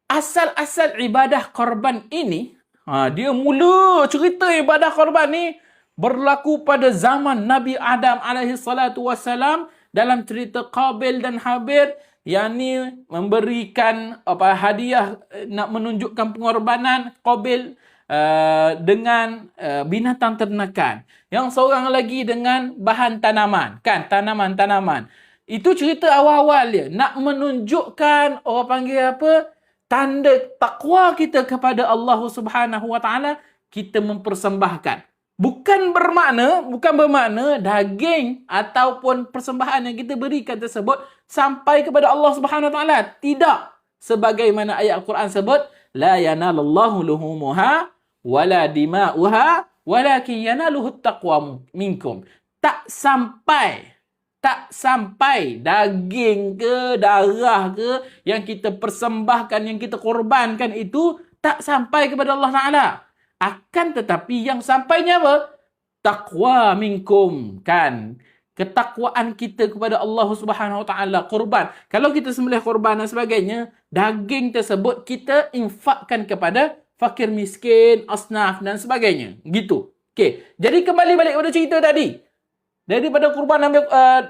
Asal-asal ibadah korban ini, dia mula cerita ibadah korban ni berlaku pada zaman Nabi Adam alaihi salatu wassalam dalam cerita Qabil dan Habil, yang ni memberikan hadiah, nak menunjukkan pengorbanan Qabil dengan binatang ternakan, yang seorang lagi dengan bahan tanaman, kan, tanaman-tanaman. Itu cerita awal-awal dia, nak menunjukkan, orang panggil apa, tanda takwa kita kepada Allah Subhanahu wa taala. Kita mempersembahkan, bukan bermakna daging ataupun persembahan yang kita berikan tersebut sampai kepada Allah Subhanahu wa taala. Tidak. Sebagaimana ayat Al-Quran sebut, la yanalallahu luhumuha wala dima'uha walakin yanaluhu taqwa minkum. Tak sampai daging ke darah ke yang kita persembahkan, yang kita korbankan itu tak sampai kepada Allah Ta'ala. Akan tetapi yang sampainya apa? Taqwa minkum, kan? Ketakwaan kita kepada Allah Subhanahu Wa Ta'ala, korban. Kalau kita sembelih korban dan sebagainya, daging tersebut kita infakkan kepada fakir miskin, asnaf dan sebagainya. Gitu. Okey. Jadi kembali balik pada cerita tadi. Daripada kurban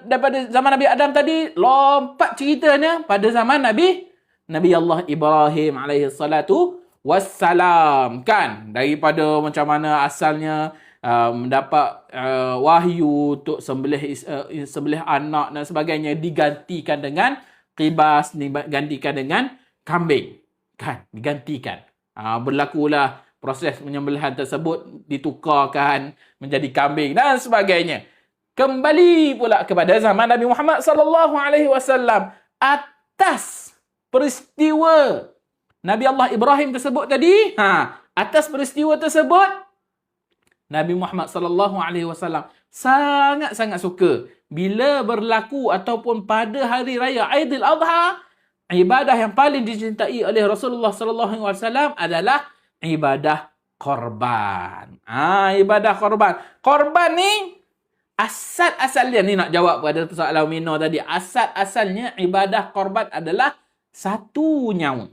daripada zaman Nabi Adam tadi, lompat ceritanya pada zaman Nabi Allah Ibrahim alaihi salatu wassalam, kan? Daripada macam mana asalnya mendapat wahyu untuk sembelih anak dan sebagainya, digantikan dengan qibas, digantikan dengan kambing, kan? Digantikan. Berlakulah proses penyembelihan tersebut, ditukarkan menjadi kambing dan sebagainya. Kembali pula kepada zaman Nabi Muhammad sallallahu alaihi wasallam, atas peristiwa Nabi Allah Ibrahim tersebut tadi, atas peristiwa tersebut Nabi Muhammad sallallahu alaihi wasallam sangat-sangat suka bila berlaku ataupun pada hari raya Aidil Adha, ibadah yang paling dicintai oleh Rasulullah sallallahu alaihi wasallam adalah ibadah korban. Ibadah korban. Korban ni asal-asalnya, ni nak jawab pada soalan Mino tadi. Asal-asalnya ibadah korban adalah satu nyawa.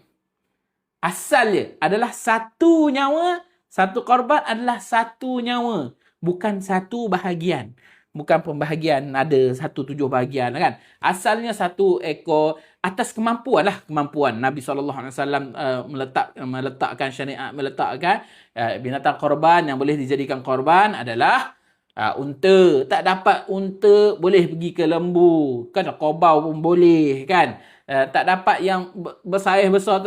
Asalnya adalah satu nyawa. Satu korban adalah satu nyawa. Bukan satu bahagian. Bukan pembahagian ada 1/7 bahagian, kan? Asalnya satu ekor, atas kemampuan Nabi SAW meletakkan syariat, meletakkan binatang korban yang boleh dijadikan korban adalah unta. Tak dapat unta, boleh pergi ke lembu, kan? Kobau pun boleh, kan? Tak dapat yang bersaiz besar